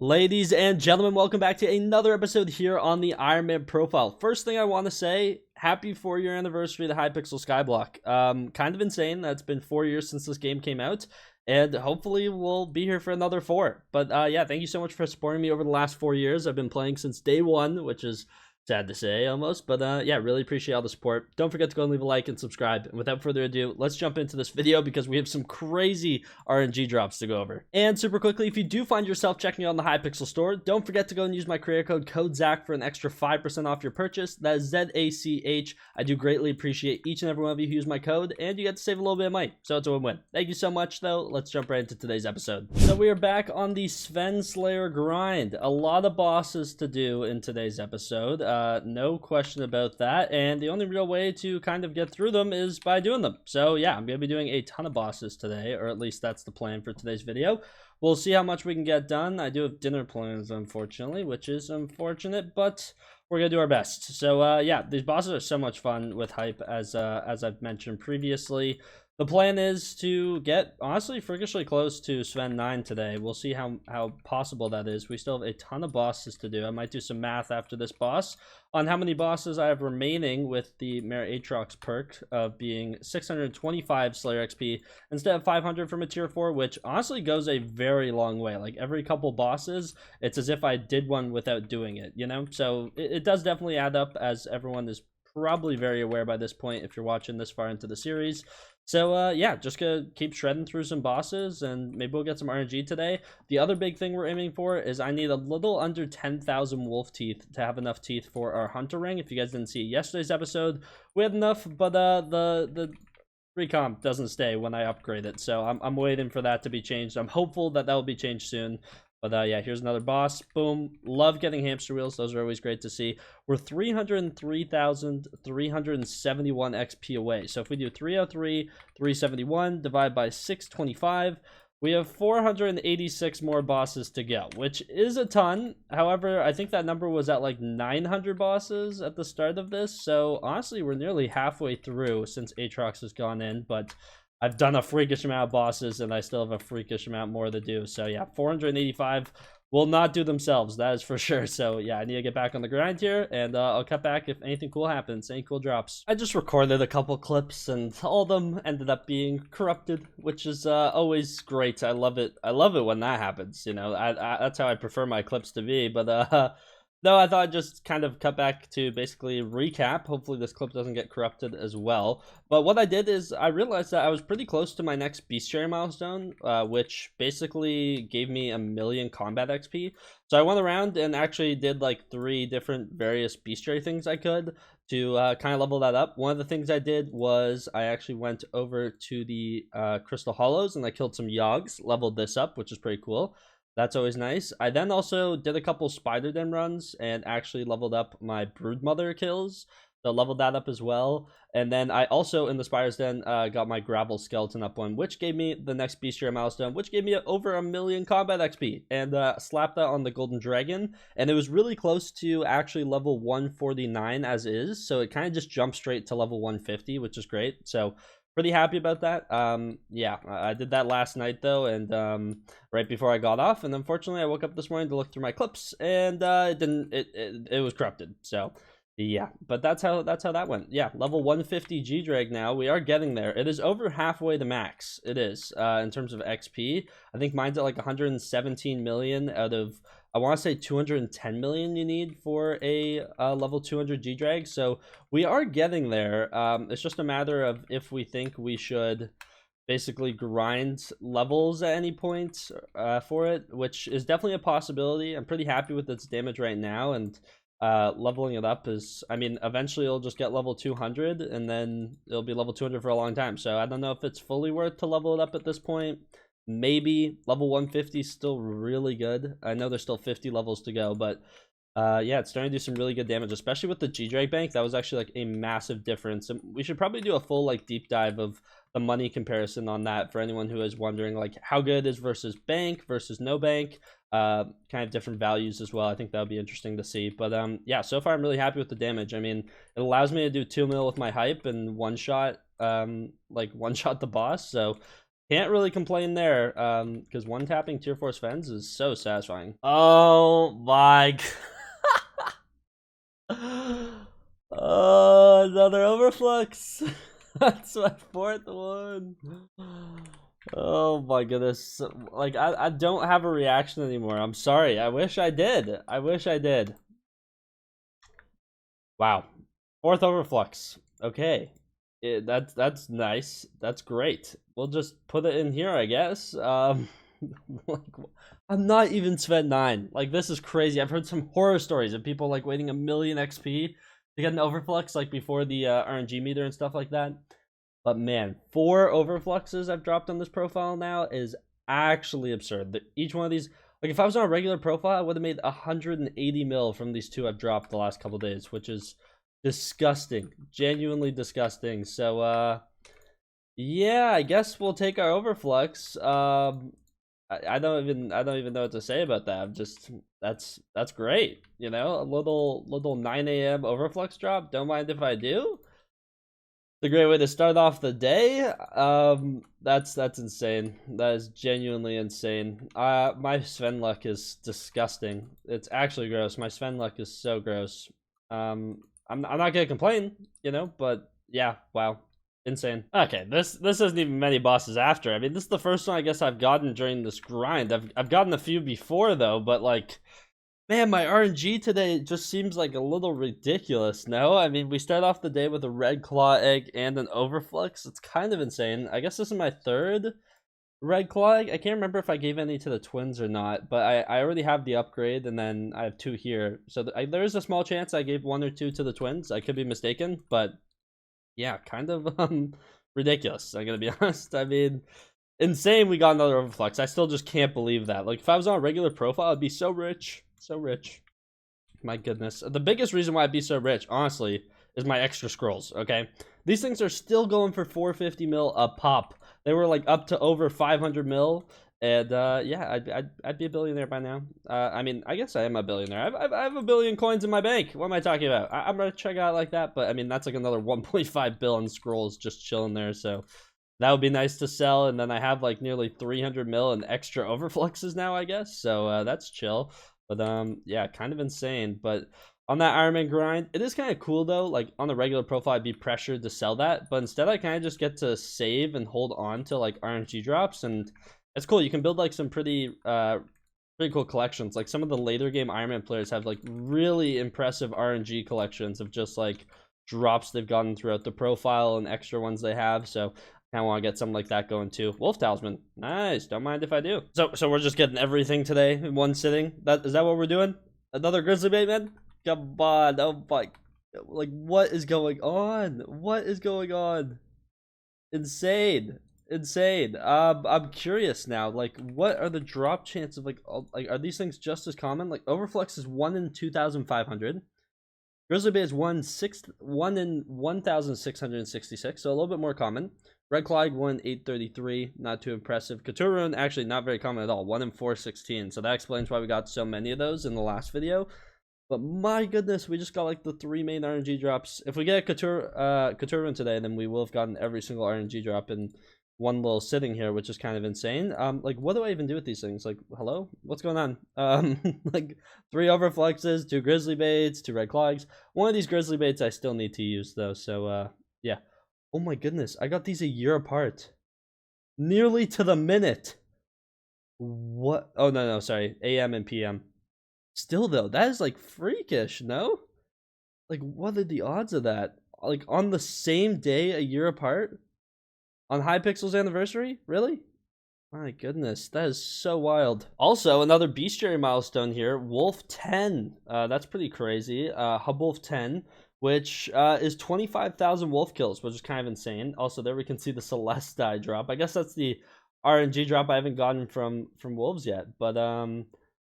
Ladies and gentlemen, welcome back to another episode here on the Ironman profile. First thing I want to say, happy 4-year anniversary of the Hypixel Skyblock. Kind of insane that it's been 4 years since this game came out, and hopefully we'll be here for another 4. But yeah, thank you so much for supporting me over the last 4 years. I've been playing since day 1, which is sad to say almost, but yeah, really appreciate all the support. Don't forget to go and leave a like and subscribe. And without further ado, let's jump into this video because we have some crazy RNG drops to go over. And super quickly, if you do find yourself checking out on the Hypixel store, don't forget to go and use my creator code Zach for an extra 5% off your purchase. That is ZACH. I do greatly appreciate each and every one of you who use my code, and you get to save a little bit of money, so it's a win-win. Thank you so much though. Let's jump right into today's episode. So we are back on the Sven Slayer grind. A lot of bosses to do in today's episode. No question about that, and the only real way to kind of get through them is by doing them. So yeah, I'm gonna be doing a ton of bosses today, or at least that's the plan for today's video. We'll see how much we can get done. I do have dinner plans, unfortunately, which is unfortunate, but we're gonna do our best. So yeah, these bosses are so much fun with hype, as I've mentioned previously. The plan is to get, honestly, freakishly close to Sven 9 today. We'll see how possible that is. We still have a ton of bosses to do. I might do some math after this boss on how many bosses I have remaining with the Mare Aatrox perk of being 625 Slayer XP instead of 500 from a tier 4, which honestly goes a very long way. Like every couple bosses, it's as if I did one without doing it, you know? So it does definitely add up, as everyone is probably very aware by this point if you're watching this far into the series. So yeah, just gonna keep shredding through some bosses, and maybe we'll get some RNG today. The other big thing we're aiming for is I need a little under 10,000 wolf teeth to have enough teeth for our hunter ring. If you guys didn't see yesterday's episode, we had enough, but the recomp doesn't stay when I upgrade it, so I'm waiting for that to be changed. I'm hopeful that will be changed soon. But yeah, here's another boss. Boom. Love getting hamster wheels. Those are always great to see. We're 303,371 XP away. So if we do 303, 371, divide by 625, we have 486 more bosses to go, which is a ton. However, I think that number was at like 900 bosses at the start of this. So honestly, we're nearly halfway through since Aatrox has gone in, but I've done a freakish amount of bosses, and I still have a freakish amount more to do. So yeah, 485 will not do themselves, that is for sure. So yeah, I need to get back on the grind here, and I'll cut back if anything cool happens, any cool drops. I just recorded a couple clips, and all of them ended up being corrupted, which is always great. I love it. I love it when that happens, you know. That's how I prefer my clips to be, but no, I thought I'd just kind of cut back to basically recap. Hopefully this clip doesn't get corrupted as well. But what I did is I realized that I was pretty close to my next bestiary milestone, which basically gave me 1,000,000 combat XP. So I went around and actually did like 3 different various bestiary things I could to kind of level that up. One of the things I did was I actually went over to the Crystal Hollows and I killed some Yogs, leveled this up, which is pretty cool. That's always nice. I then also did a couple Spider Den runs and actually leveled up my Broodmother kills. So leveled that up as well. And then I also, in the Spider's Den, got my Gravel Skeleton up one, which gave me the next bestiary milestone, which gave me over 1,000,000 combat XP. And slapped that on the Golden Dragon. And it was really close to actually level 149 as is. So it kind of just jumped straight to level 150, which is great. So pretty happy about that. Yeah, I did that last night though, and right before I got off, and unfortunately I woke up this morning to look through my clips, and it was corrupted. So yeah, but that's how that went. Yeah, level 150 G-Drag now. We are getting there. It is over halfway to max. It is in terms of XP. I think mine's at like 117 million out of, I want to say 210 million you need for a level 200 G-Drag. So we are getting there. It's just a matter of if we think we should basically grind levels at any point for it, which is definitely a possibility. I'm pretty happy with its damage right now, and leveling it up is, I mean, eventually it'll just get level 200, and then it'll be level 200 for a long time. So I don't know if it's fully worth to level it up at this point. Maybe level 150 is still really good. I know there's still 50 levels to go, but yeah, it's starting to do some really good damage, especially with the G-Drag bank. That was actually like a massive difference, and we should probably do a full like deep dive of the money comparison on that for anyone who is wondering like how good it is versus bank versus no bank, kind of different values as well. I think that would be interesting to see. But yeah, so far I'm really happy with the damage. I mean, it allows me to do 2 mil with my hype and one shot the boss. So Can't really complain there, because one tapping tier 4 Svens is so satisfying. Oh my oh, another overflux. That's my 4th one. Oh my goodness. Like, I don't have a reaction anymore. I'm sorry. I wish I did. I wish I did. Wow. 4th overflux. Okay. That's nice. That's great. We'll just put it in here, I guess. Like, I'm not even Sven 9. Like, this is crazy. I've heard some horror stories of people like waiting 1,000,000 XP to get an overflux, like before the RNG meter and stuff like that. But man, 4 overfluxes I've dropped on this profile now is actually absurd. Each one of these, like, if I was on a regular profile, I would have made 180 mil from these 2 I've dropped the last couple days, which is disgusting. Genuinely disgusting. So yeah, I guess we'll take our overflux. I don't even know what to say about that. I'm just, that's great. You know, a little 9 a.m. overflux drop. Don't mind if I do. It's a great way to start off the day. That's insane. That is genuinely insane. My Sven luck is disgusting. It's actually gross. My Sven luck is so gross. I'm not gonna complain, you know, but yeah, wow. Insane. Okay, this isn't even many bosses after. I mean, this is the first one I guess I've gotten during this grind. I've gotten a few before though, but like, man, my RNG today just seems like a little ridiculous, no? I mean, we start off the day with a red claw egg and an overflux. It's kind of insane. I guess this is my 3rd red claw egg. I can't remember if I gave any to the twins or not, but I already have the upgrade, and then I have 2 here. So there is a small chance I gave 1 or 2 to the twins. I could be mistaken, but yeah, kind of ridiculous, I'm gonna be honest. I mean, insane we got another overflux. I still just can't believe that. Like, if I was on a regular profile, I'd be so rich. So rich. My goodness. The biggest reason why I'd be so rich, honestly, is my extra scrolls, okay? These things are still going for 450 mil a pop. They were like up to over 500 mil. And yeah, I'd be a billionaire by now. I mean, I guess I am a billionaire. I have 1 billion coins in my bank. What am I talking about? I'm gonna check out like that, but I mean, that's like another 1.5 billion scrolls just chilling there. So that would be nice to sell. And then I have like nearly 300 mil in extra overfluxes now, I guess. So that's chill. But yeah, kind of insane. But on that Ironman grind, it is kind of cool though. Like on the regular profile, I'd be pressured to sell that, but instead I kind of just get to save and hold on to like RNG drops, and it's cool. You can build like some pretty cool collections. Like some of the later game Ironman players have like really impressive RNG collections of just like drops they've gotten throughout the profile and extra ones they have. So I want to get something like that going too. Wolf Talisman, nice. Don't mind if I do. So we're just getting everything today in one sitting. Is that what we're doing? Another grizzly bait, man? Come on! Oh my! Like, what is going on? What is going on? Insane, insane. I'm curious now. Like, what are the drop chances of like are these things just as common? Like, overflux is 1 in 2,500. Grizzly bait is 1 in 1,666, so a little bit more common. Red Claw 1 in 833, not too impressive. Couture actually not very common at all, 1 in 416. So that explains why we got so many of those in the last video. But my goodness, we just got like the 3 main RNG drops. If we get a Couture today, then we will have gotten every single RNG drop in one little sitting here, which is kind of insane. Like, what do I even do with these things? Like, hello? What's going on? Like, 3 overfluxes, 2 grizzly baits, 2 red clogs. One of these grizzly baits I still need to use though, so yeah. Oh my goodness, I got these a year apart. Nearly to the minute. What? Oh, no, sorry. AM and PM. Still, though, that is, like, freakish, no? Like, what are the odds of that? Like, on the same day, a year apart? On Hypixel's anniversary? Really? My goodness, that is so wild. Also, another bestiary milestone here, Wolf 10. That's pretty crazy. Hub Wolf 10. Which is 25,000 wolf kills, which is kind of insane. Also, there we can see the Celesti drop. I guess that's the RNG drop I haven't gotten from wolves yet. But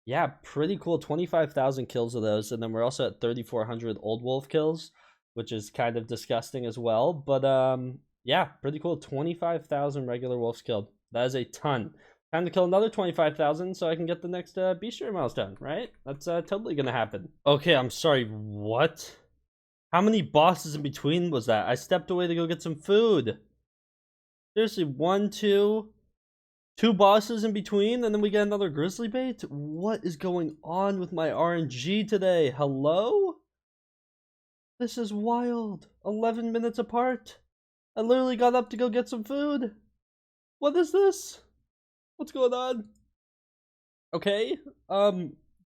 yeah, pretty cool. 25,000 kills of those, and then we're also at 3,400 old wolf kills, which is kind of disgusting as well. But yeah, pretty cool. 25,000 regular wolves killed. That is a ton. Time to kill another 25,000 so I can get the next bestiary milestone, right? That's totally gonna happen. Okay, I'm sorry. What? How many bosses in between was that? I stepped away to go get some food. Seriously, 1, 2, 2 bosses in between, and then we get another grizzly bait. What is going on with my RNG today? Hello? This is wild. 11 minutes apart. I literally got up to go get some food. What is this? What's going on? Okay.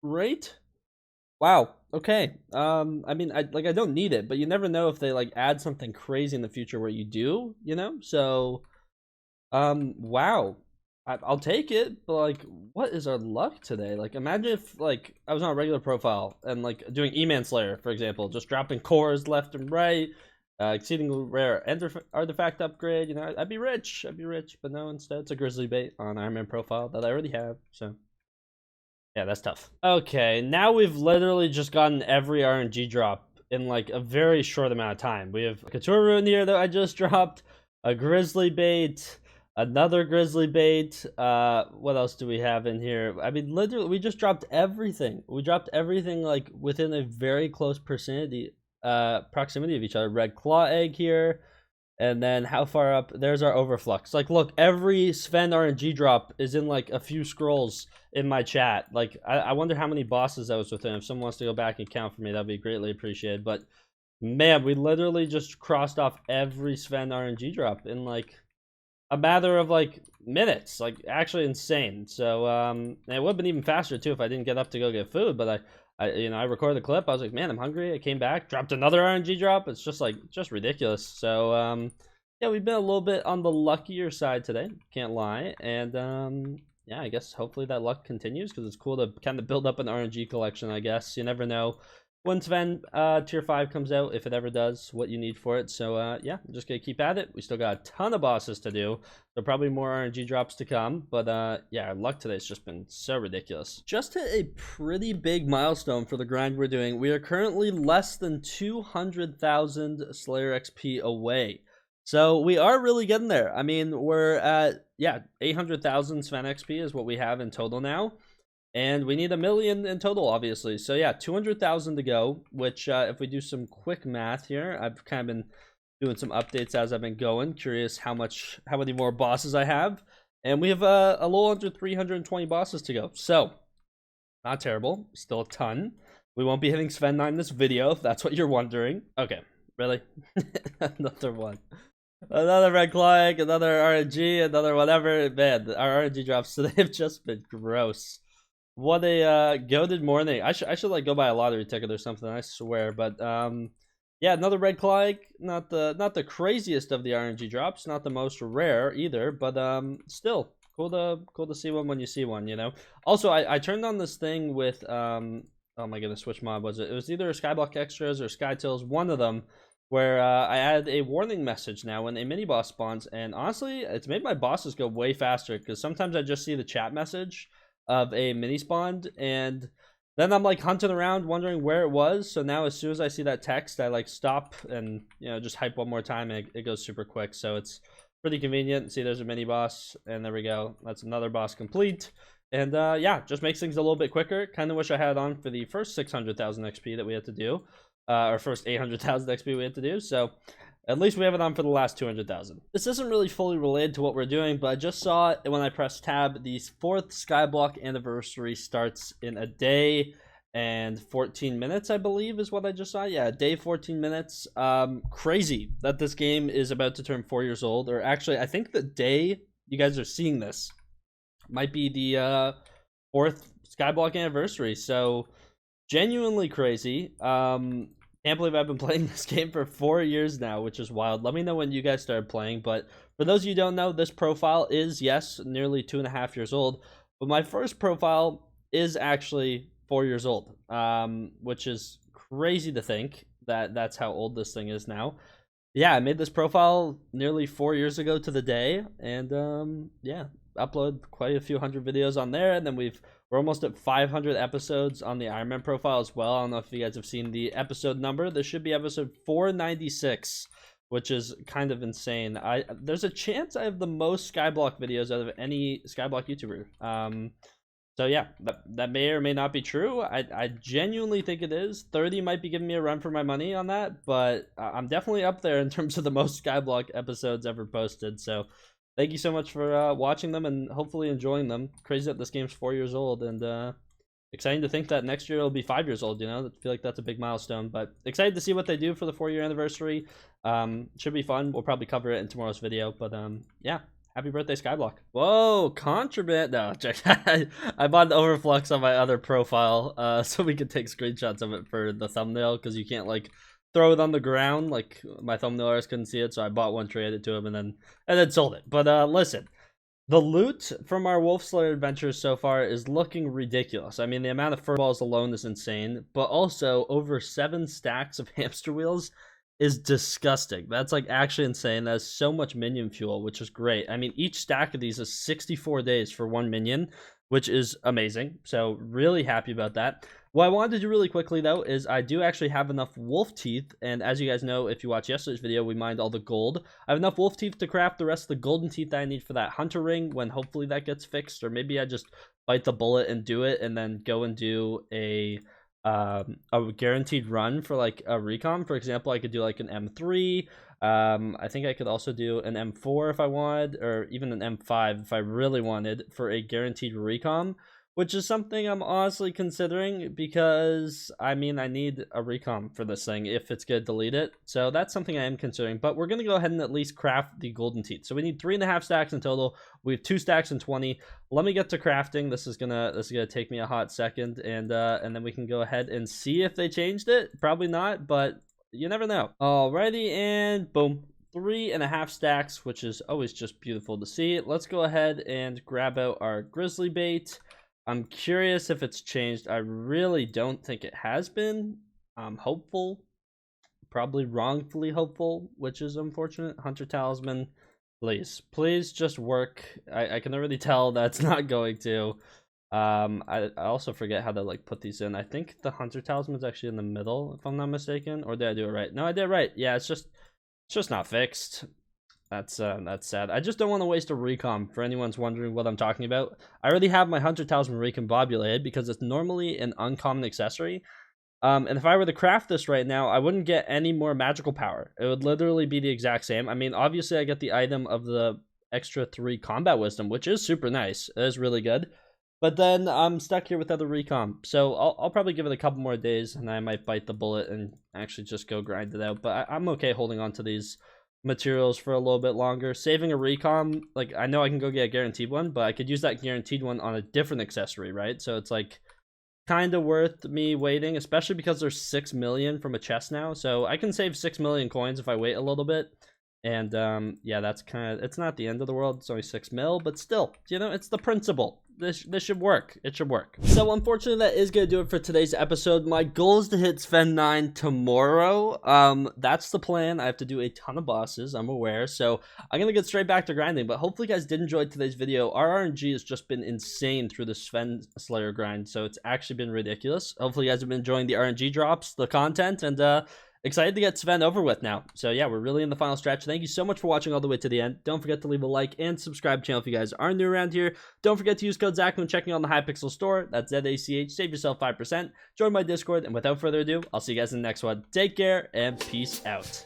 Great. Wow. Okay. I mean, I don't need it, but you never know if they like add something crazy in the future where you do, you know? So, wow. I'll take it, but like, what is our luck today? Like, imagine if like I was on a regular profile and like doing E-Man Slayer, for example, just dropping cores left and right, exceedingly rare artifact upgrade. You know, I'd be rich. But no, instead it's a grizzly bait on Ironman profile that I already have. So, yeah, that's tough. Okay, now we've literally just gotten every RNG drop in like a very short amount of time. We have a Couture Rune here that I just dropped, a grizzly bait. Another grizzly bait. What else do we have in here? I mean, literally, we just dropped everything. We dropped everything like within a very close proximity of each other. Red claw egg here, and then how far up? There's our overflux. Like, look, every Sven RNG drop is in like a few scrolls in my chat. Like, I wonder how many bosses that was within. If someone wants to go back and count for me, that'd be greatly appreciated. But man, we literally just crossed off every Sven RNG drop in like a matter of like minutes, like actually insane. So it would have been even faster too if I didn't get up to go get food, but I recorded the clip. I was like, man, I'm hungry. I came back, dropped another RNG drop. It's just like just ridiculous. So yeah, we've been a little bit on the luckier side today, can't lie. And yeah, I guess hopefully that luck continues because it's cool to kind of build up an RNG collection. I guess you never know when Sven tier 5 comes out, if it ever does, what you need for it. So yeah, I'm just gonna keep at it. We still got a ton of bosses to do, so probably more RNG drops to come. But yeah, our luck today's just been so ridiculous. Just hit a pretty big milestone for the grind we're doing. We are currently less than 200,000 Slayer XP away. So we are really getting there. I mean, we're at, yeah, 800,000 Sven XP is what we have in total now. And we need 1 million in total, obviously. So yeah, 200,000 to go, which if we do some quick math here, I've kind of been doing some updates as I've been going. Curious how many more bosses I have. And we have a little under 320 bosses to go. So, not terrible. Still a ton. We won't be hitting Sven 9 this video, if that's what you're wondering. Okay, really? Another one. Another red claw egg, another RNG, another whatever. Man, our RNG drops today have just been gross. What a goated morning. I should like go buy a lottery ticket or something, I swear. But yeah, another red claw egg. Not the craziest of the RNG drops, not the most rare either, but still cool to see one when you see one, you know. Also, I turned on this thing with oh my goodness, which mod was it? It was either Skyblock Extras or Skytills, one of them, where I added a warning message now when a mini boss spawns, and honestly, it's made my bosses go way faster because sometimes I just see the chat message of a mini spawned, and then I'm like hunting around wondering where it was. So now as soon as I see that text, I like stop and, you know, just hype one more time, and it goes super quick. So it's pretty convenient. See, there's a mini boss, and there we go. That's another boss complete. And yeah, just makes things a little bit quicker. Kind of wish I had it on for the first 600,000 XP that we had to do, or first 800,000 XP we had to do. So at least we have it on for the last 200,000. This isn't really fully related to what we're doing, but I just saw it when I pressed tab. The 4th Skyblock anniversary starts in a day and 14 minutes, I believe, is what I just saw. Yeah, a day, 14 minutes. Crazy that this game is about to turn 4 years old. Or actually, I think the day you guys are seeing this might be the 4th Skyblock anniversary. So, genuinely crazy. Can't believe I've been playing this game for 4 years now, which is wild. Let me know when you guys started playing. But for those of you who don't know, this profile is, yes, nearly 2.5 years old. But my first profile is actually 4 years old, which is crazy to think that that's how old this thing is now. Yeah, I made this profile nearly 4 years ago to the day. And yeah, upload quite a few hundred videos on there. And then we're almost at 500 episodes on the Ironman profile as well. I don't know if you guys have seen the episode number. This should be episode 496, which is kind of insane. There's a chance I have the most Skyblock videos out of any Skyblock YouTuber. So yeah, that may or may not be true. I genuinely think it is. 30 might be giving me a run for my money on that, but I'm definitely up there in terms of the most Skyblock episodes ever posted. So thank you so much for watching them and hopefully enjoying them. Crazy that this game's 4 years old, and exciting to think that next year it'll be 5 years old, you know? I feel like that's a big milestone, but excited to see what they do for the 4-year anniversary. Should be fun. We'll probably cover it in tomorrow's video, but yeah. Happy birthday, Skyblock. Whoa, contraband. No, I bought the overflux on my other profile so we could take screenshots of it for the thumbnail, because you can't, like, throw it on the ground. Like, my thumbnail artists couldn't see it, so I bought one, traded it to him, and then sold it. But listen, the loot from our Wolf Slayer adventures so far is looking ridiculous. I mean, the amount of furballs alone is insane, but also over 7 stacks of hamster wheels is disgusting. That's like actually insane. That's so much minion fuel, which is great. I mean, each stack of these is 64 days for 1 minion, which is amazing. So really happy about that. What I wanted to do really quickly though is I do actually have enough wolf teeth, and as you guys know, if you watch yesterday's video, we mined all the gold. I have enough wolf teeth to craft the rest of the golden teeth that I need for that hunter ring when hopefully that gets fixed, or maybe I just bite the bullet and do it and then go and do a guaranteed run for like a recon. For example, I could do like an M3. I think I could also do an M4 if I wanted, or even an M5 if I really wanted, for a guaranteed recon, which is something I'm honestly considering, because I mean, I need a recon for this thing if it's gonna delete it. So that's something I am considering, but we're gonna go ahead and at least craft the golden teeth. So we need 3.5 stacks in total. We have 2 stacks and 20. Let me get to crafting. This is gonna take me a hot second, and then we can go ahead and see if they changed it. Probably not, but you never know. Alrighty, and boom. 3.5 stacks, which is always just beautiful to see. Let's go ahead and grab out our grizzly bait. I'm curious if it's changed. I really don't think it has been. I'm hopeful. Probably wrongfully hopeful, which is unfortunate. Hunter Talisman, please just work. I can already tell that's not going to. I also forget how to like put these in. I think the Hunter Talisman is actually in the middle, if I'm not mistaken. Or did I do it right? No, I did it right. Yeah, it's just not fixed. That's sad. I just don't want to waste a recon, for anyone's wondering what I'm talking about. I already have my Hunter Talisman recombobulated because it's normally an uncommon accessory. And if I were to craft this right now, I wouldn't get any more magical power. It would literally be the exact same. I mean, obviously I get the item of the extra 3 combat wisdom, which is super nice. It is really good. But then I'm stuck here without a recon. So I'll probably give it a couple more days, and I might bite the bullet and actually just go grind it out. But I'm okay holding on to these materials for a little bit longer. Saving a recon, like, I know I can go get a guaranteed one, but I could use that guaranteed one on a different accessory, right? So it's like kind of worth me waiting, especially because there's 6 million from a chest now. So I can save 6 million coins if I wait a little bit. And yeah, that's kind of, it's not the end of the world. It's only 6 mil, but still, you know, it's the principle. This should work. It should work. So unfortunately, that is gonna do it for today's episode. My goal is to hit Sven 9 tomorrow. That's the plan. I have to do a ton of bosses, I'm aware, so I'm gonna get straight back to grinding. But hopefully you guys did enjoy today's video. Our RNG has just been insane through the Sven Slayer grind, so it's actually been ridiculous. Hopefully you guys have been enjoying the RNG drops, the content, and excited to get Sven over with now. So yeah, we're really in the final stretch. Thank you so much for watching all the way to the end. Don't forget to leave a like and subscribe to the channel if you guys are new around here. Don't forget to use code ZACH when checking on the Hypixel store. That's ZACH. Save yourself 5%. Join my Discord. And without further ado, I'll see you guys in the next one. Take care and peace out.